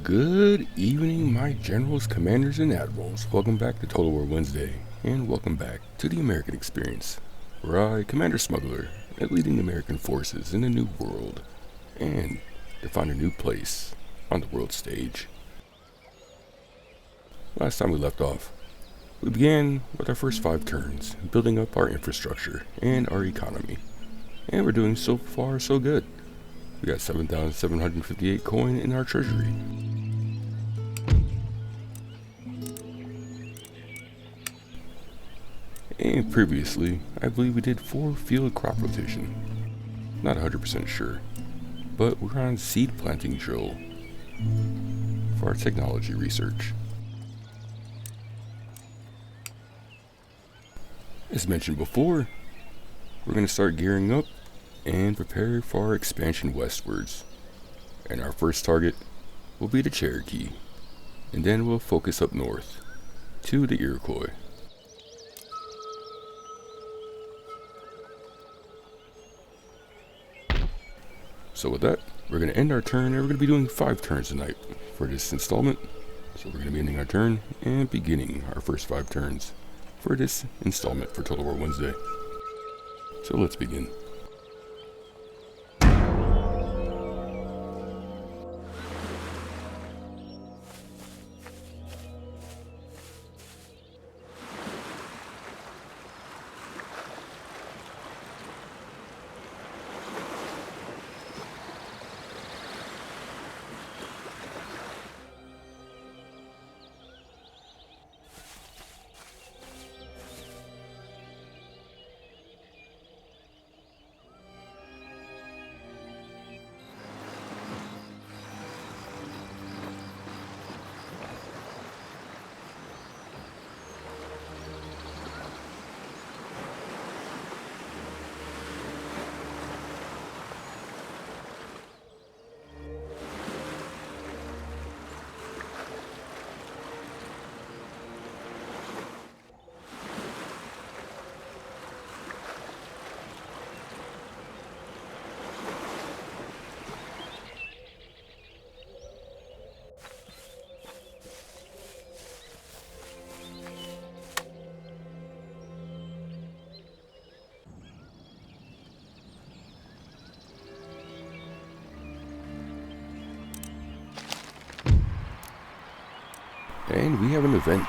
Good evening, my generals, commanders, and admirals. Welcome back to Total War Wednesday, and welcome back to the American Experience, where I, Commander Smuggler, am leading American forces in a new world, and to find a new place on the world stage. Last time we left off, we began with our first 5 turns, building up our infrastructure and our economy, and we're doing so far so good. We got 7,758 coin in our treasury. And previously, I believe we did 4 field crop rotation. Not 100% sure, but we're on seed planting drill for our technology research. As mentioned before, we're going to start gearing up and prepare for our expansion westwards. And our first target will be the Cherokee, and then we'll focus up north to the Iroquois. So with that, we're going to end our turn, and we're going to be doing 5 turns tonight for this installment. So we're going to be ending our turn and beginning our first 5 turns for this installment for Total War Wednesday. So let's begin. And we have an event.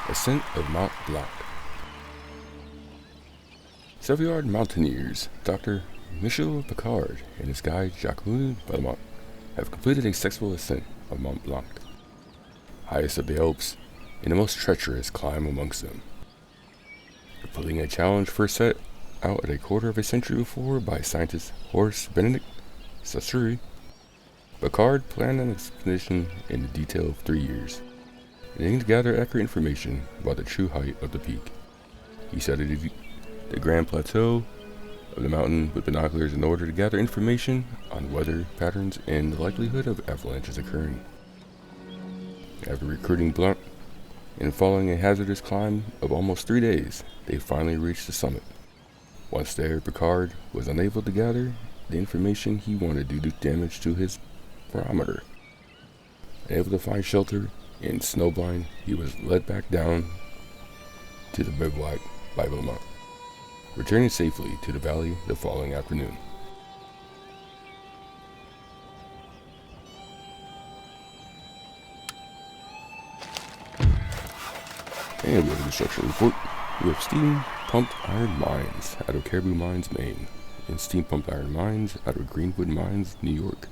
Ascent of Mont Blanc. Savoyard Mountaineers, Dr. Michel Picard and his guide Jacques-Louis Belmont have completed a successful ascent of Mont Blanc, highest of the Alps and the most treacherous climb amongst them. Completing a challenge first set out at a quarter of a century before by scientist Horace Benedict Saussure, Picard planned an expedition in the detail of 3 years, aiming to gather accurate information about the true height of the peak. He studied the grand plateau of the mountain with binoculars in order to gather information on weather patterns and the likelihood of avalanches occurring. After recruiting Blunt and following a hazardous climb of almost 3 days, they finally reached the summit. Once there, Picard was unable to gather the information he wanted due to damage to his barometer. Unable to find shelter and snowblind, he was led back down to the bivouac by Belmont, returning safely to the valley the following afternoon. And we have a construction report. We have steam pumped iron mines out of Caribou Mines, Maine, and steam pumped iron mines out of Greenwood Mines, New York.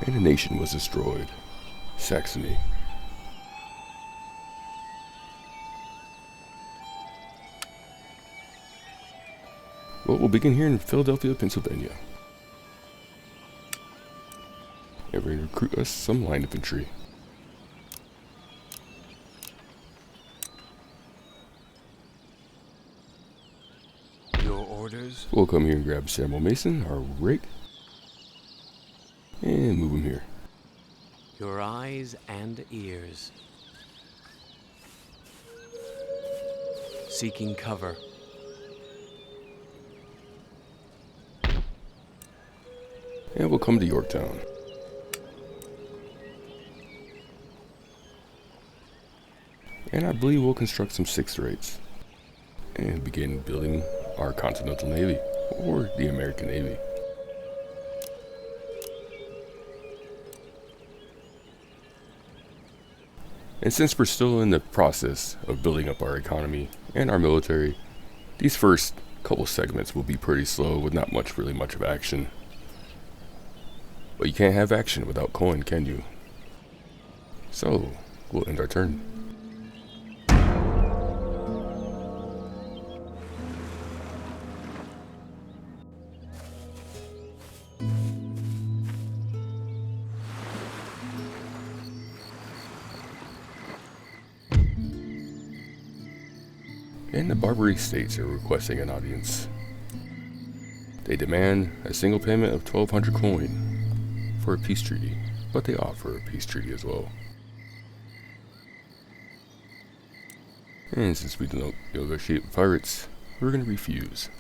And a nation was destroyed. Saxony. Well, we'll begin here in Philadelphia, Pennsylvania. And we're going to recruit us some line infantry. Your orders? We'll come here and grab Samuel Mason, our rake, and move him here. Your eyes and ears. Seeking cover. And we'll come to Yorktown. And I believe we'll construct some sixth rates and begin building our Continental Navy, or the American Navy. And since we're still in the process of building up our economy and our military, these first couple segments will be pretty slow with not really much of action. But you can't have action without coin, can you? So, we'll end our turn. And the Barbary States are requesting an audience. They demand a single payment of 1,200 coin for a peace treaty, but they offer a peace treaty as well. And since we don't negotiate with pirates, we're going to refuse.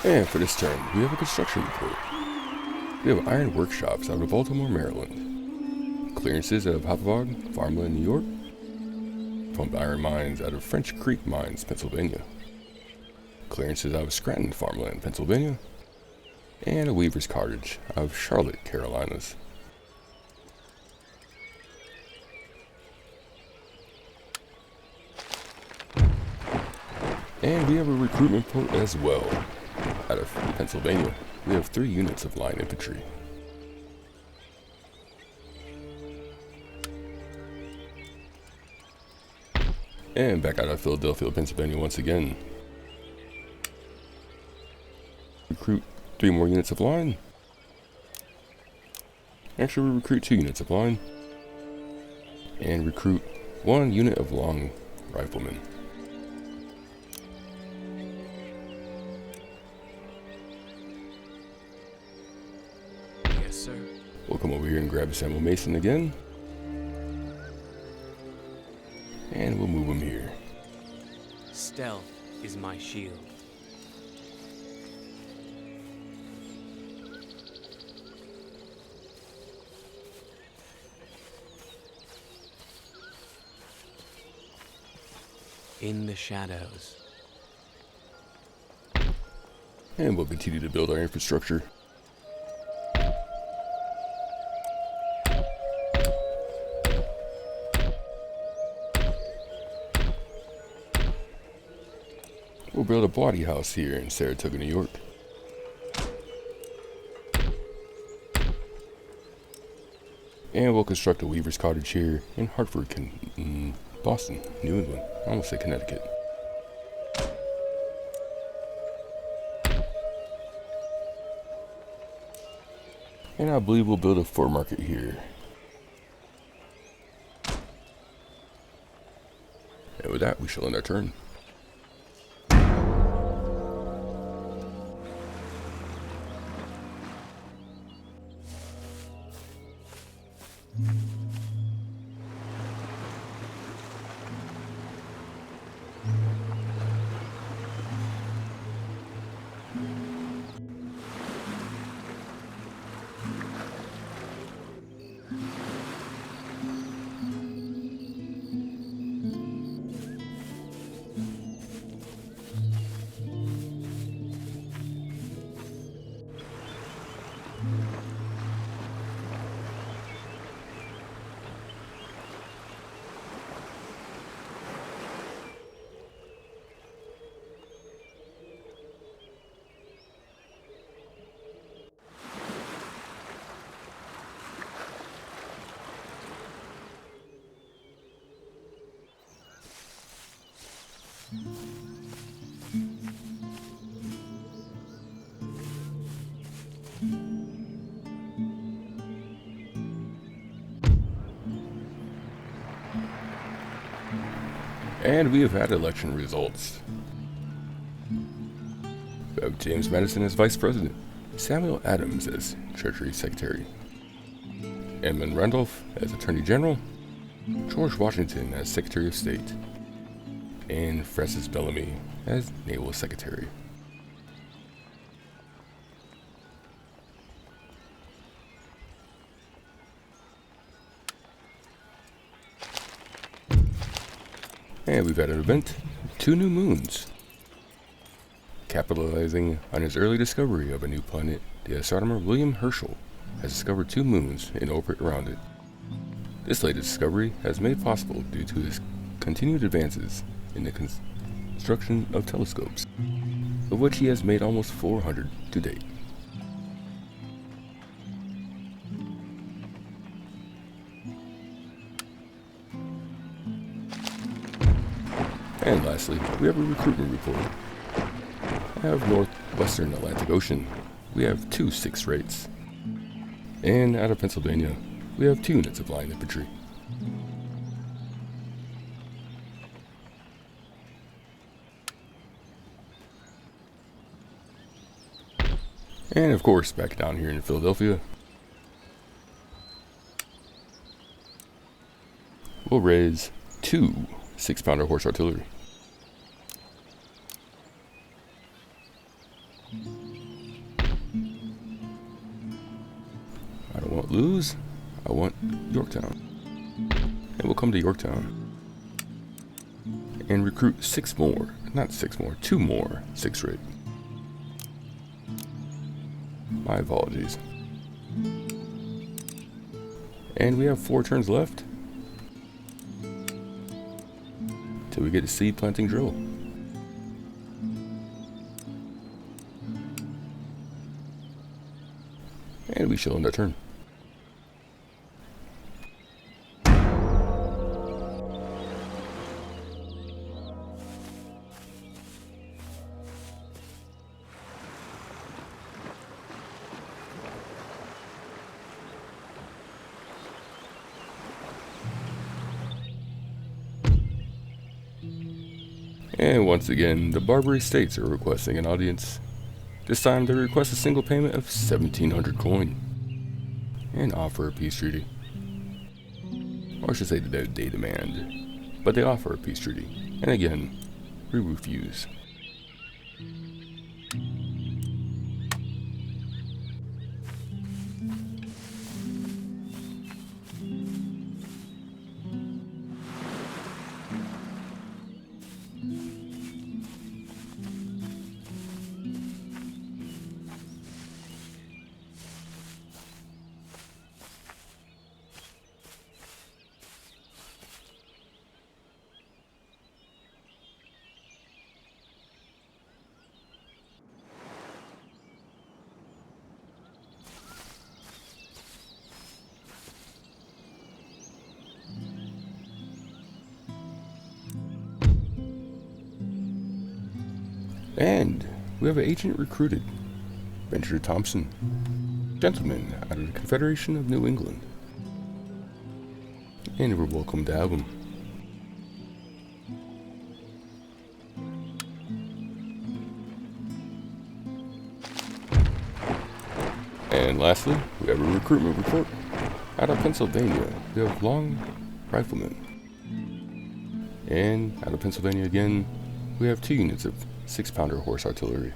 And for this turn, we have a construction report. We have iron workshops out of Baltimore, Maryland. Clearances out of Hauppauge, Farmland, New York. Pumped iron mines out of French Creek Mines, Pennsylvania. Clearances out of Scranton, Farmland, Pennsylvania. And a weaver's cottage out of Charlotte, Carolinas. And we have a recruitment report as well. Out of Pennsylvania, we have 3 units of line infantry. And back out of Philadelphia, Pennsylvania once again. Recruit 3 more units of line. Actually, we recruit 2 units of line. And recruit 1 unit of long riflemen. We'll come over here and grab Samuel Mason again. And we'll move him here. Stealth is my shield. In the shadows. And we'll continue to build our infrastructure. We'll build a body house here in Saratoga, New York. And we'll construct a weaver's cottage here in Hartford, Boston, New England. I almost said Connecticut. And I believe we'll build a fur market here. And with that, we shall end our turn. And we have had election results. We have James Madison as Vice President, Samuel Adams as Treasury Secretary, Edmund Randolph as Attorney General, George Washington as Secretary of State, and Francis Bellamy as Naval Secretary. And we've had an event, 2 new moons. Capitalizing on his early discovery of a new planet, the astronomer William Herschel has discovered 2 moons in orbit around it. This latest discovery has made possible due to his continued advances in the construction of telescopes, of which he has made almost 400 to date. And lastly, we have a recruitment report. Out of northwestern Atlantic Ocean, we have 2 6th rates. And out of Pennsylvania, we have 2 units of line infantry. And of course, back down here in Philadelphia, we'll raise 2 6-pounder horse artillery. I don't want lose, I want Yorktown. And we'll come to Yorktown and recruit 2 more 6th rate. My apologies. And we have 4 turns left till we get a seed planting drill. And we shall end our turn. And once again, the Barbary States are requesting an audience. This time they request a single payment of 1,700 coin and offer a peace treaty. Or I should say that they demand, but they offer a peace treaty. And again, we refuse. And we have an agent recruited, Benjamin Thompson, gentleman out of the Confederation of New England. And we're welcome to have him. And lastly, we have a recruitment report out of Pennsylvania. We have Long Riflemen. And out of Pennsylvania again, we have 2 units of 6-pounder horse artillery.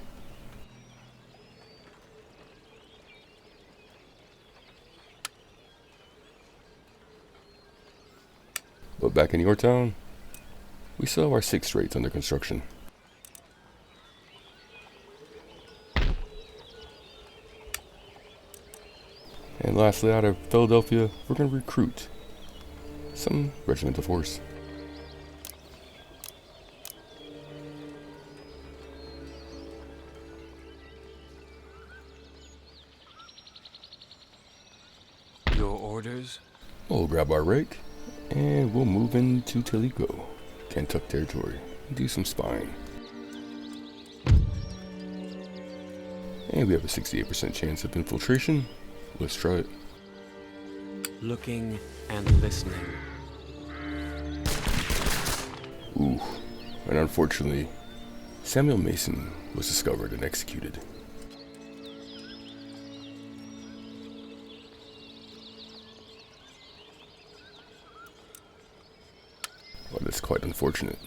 But back in Yorktown, we still have our 6th rates under construction. And lastly, out of Philadelphia, we're going to recruit some regiment of horse. Your orders? We'll grab our rake, and we'll move into Toledo, Kentucky territory, and do some spying. And we have a 68% chance of infiltration. Let's try it. Looking and listening. Ooh, and unfortunately, Samuel Mason was discovered and executed. Well, that's quite unfortunate.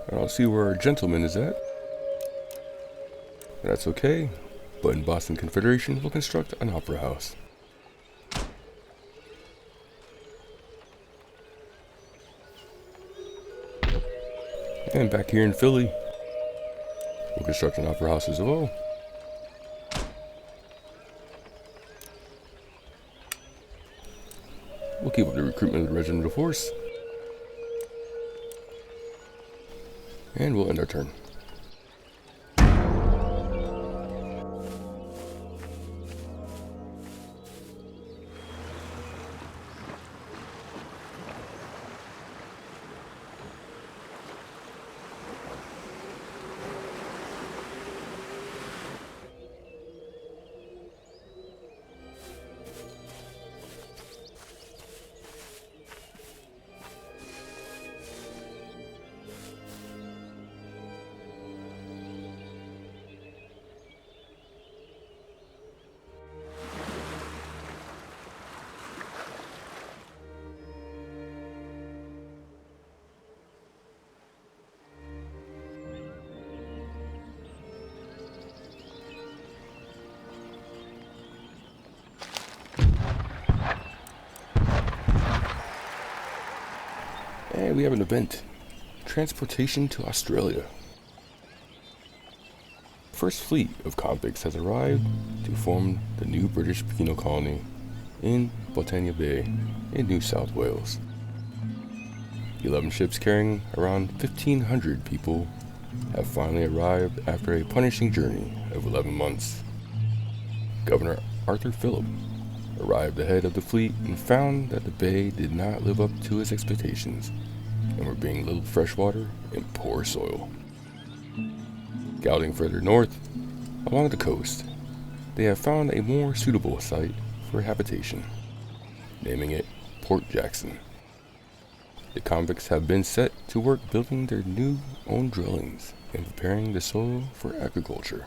I don't see where our gentleman is at. That's okay, but in Boston Confederation, we'll construct an opera house. And back here in Philly, we'll construct an opera house as well. We'll keep up the recruitment of the regimental force. And we'll end our turn. And we have an event. Transportation to Australia. First fleet of convicts has arrived to form the new British penal colony in Botania Bay in New South Wales. 11 ships carrying around 1,500 people have finally arrived after a punishing journey of 11 months. Governor Arthur Phillip arrived ahead of the fleet and found that the bay did not live up to his expectations and were being little freshwater and poor soil. Scouting further north, along the coast, they have found a more suitable site for habitation, naming it Port Jackson. The convicts have been set to work building their new own dwellings and preparing the soil for agriculture.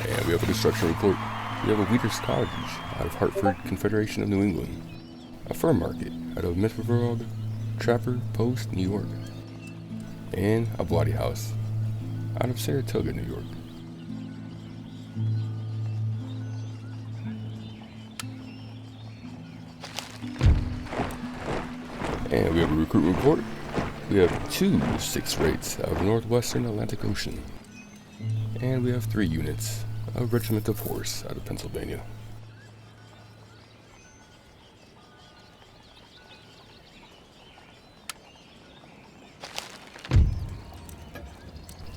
And we have a construction report. We have a Weeder's Cottage out of Hartford, Confederation of New England. A fur market out of Mitford, Trapper Post, New York. And a Bloody House out of Saratoga, New York. And we have a recruitment report. We have 2 6th rates out of Northwestern Atlantic Ocean. And we have 3 units of Regiment of Horse out of Pennsylvania.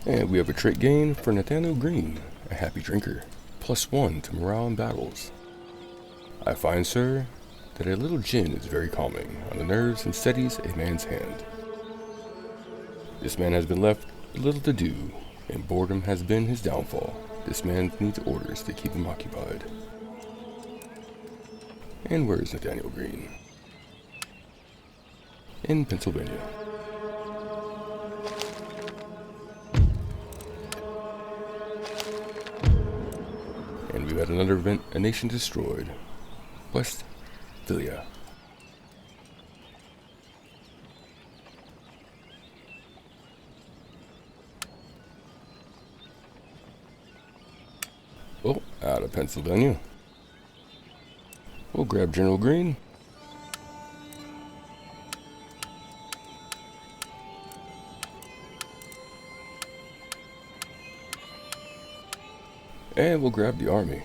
And we have a trait gain for Nathaniel Green, a happy drinker, +1 to morale in battles. I find, sir, that a little gin is very calming on the nerves and steadies a man's hand. This man has been left little to do, and boredom has been his downfall. This man needs orders to keep him occupied. And where is Nathaniel Green? In Pennsylvania. And we've had another event, a nation destroyed. West Philia. Oh, out of Pennsylvania. We'll grab General Green. And we'll grab the army.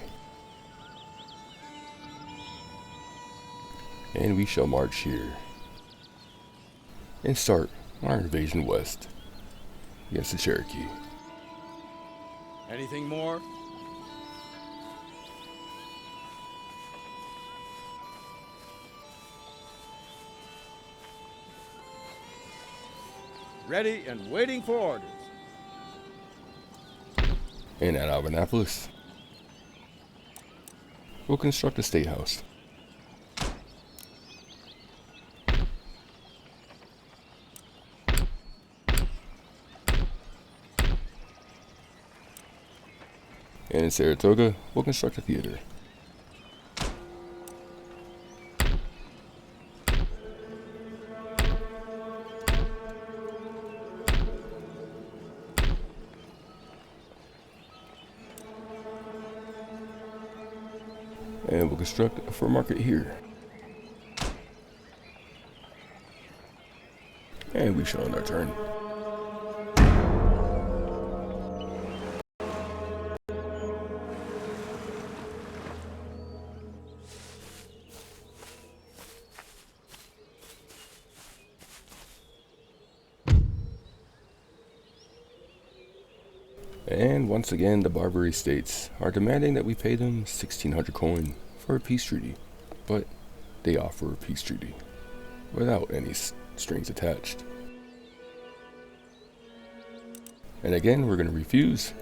and we shall march here and start our invasion west against the Cherokee. Anything more? Ready and waiting for orders. And at Annapolis, we'll construct a state house. And in Saratoga, we'll construct a theater. And we'll construct a fur market here. And we shall end our turn. And once again, the Barbary states are demanding that we pay them 1,600 coin for a peace treaty, but they offer a peace treaty without any strings attached. And again, we're going to refuse.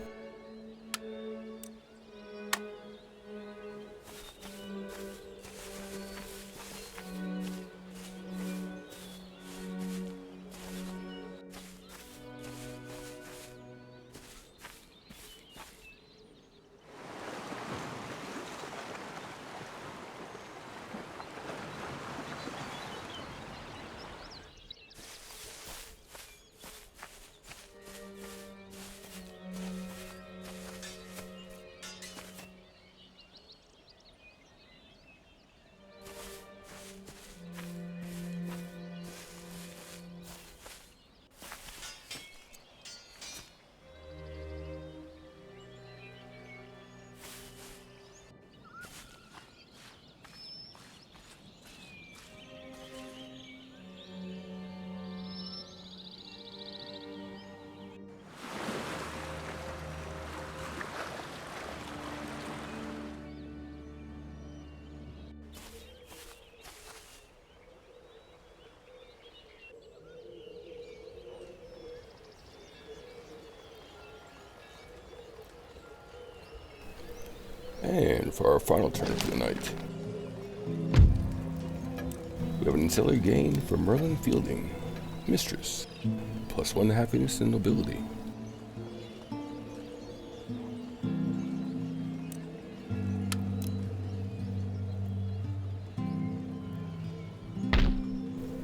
And for our final turn for the night, we have an ancillary gain from Merlin Fielding, Mistress, +1 to happiness and nobility.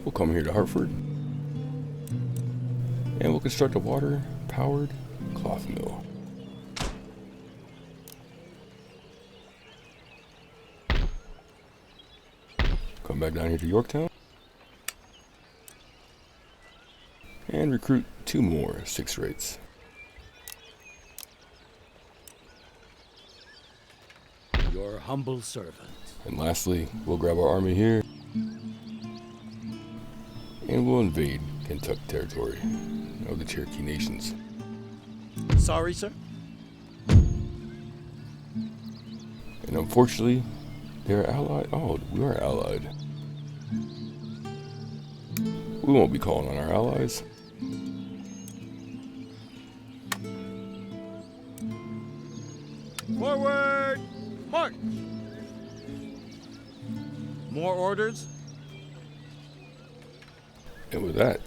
We'll come here to Hartford, and we'll construct a water-powered cloth mill. Come back down here to Yorktown and recruit 2 more 6 rates. Your humble servant. And lastly, we'll grab our army here and we'll invade Kentucky territory of the Cherokee Nations. Sorry, sir. And unfortunately, they're allied. Oh, we are allied. We won't be calling on our allies. Forward! March! More orders? And with that,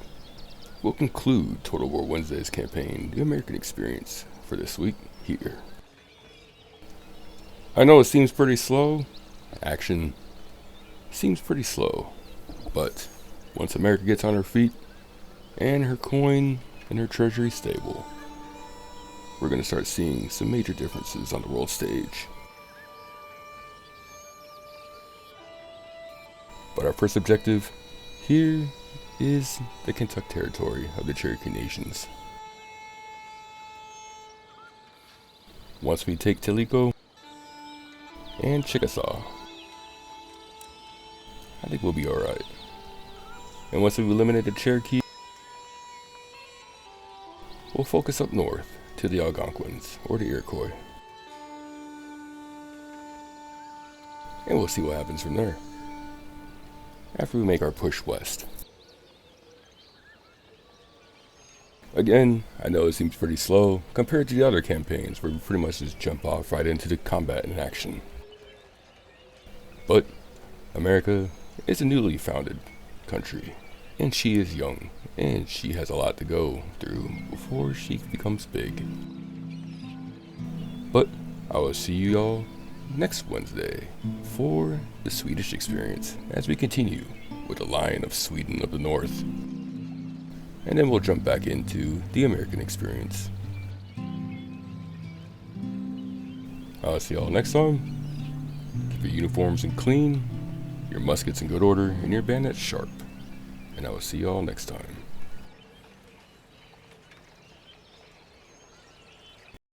we'll conclude Total War Wednesday's campaign, The American Experience, for this week here. I know it seems pretty slow. Action seems pretty slow. But once America gets on her feet and her coin and her treasury stable, we're going to start seeing some major differences on the world stage. But our first objective here is the Kentucky territory of the Cherokee Nations. Once we take Tellico and Chickasaw, I think we'll be alright. And once we've eliminated the Cherokee, we'll focus up north to the Algonquins or the Iroquois. And we'll see what happens from there after we make our push west. Again, I know it seems pretty slow compared to the other campaigns where we pretty much just jump off right into the combat and action. But America is a newly founded country, and she is young, and she has a lot to go through before she becomes big. But I will see you all next Wednesday for the Swedish experience as we continue with the Lion of Sweden of the North. And then we'll jump back into the American experience. I'll see y'all next time. Keep your uniforms in clean, your muskets in good order, and your bayonets sharp. And I will see y'all next time.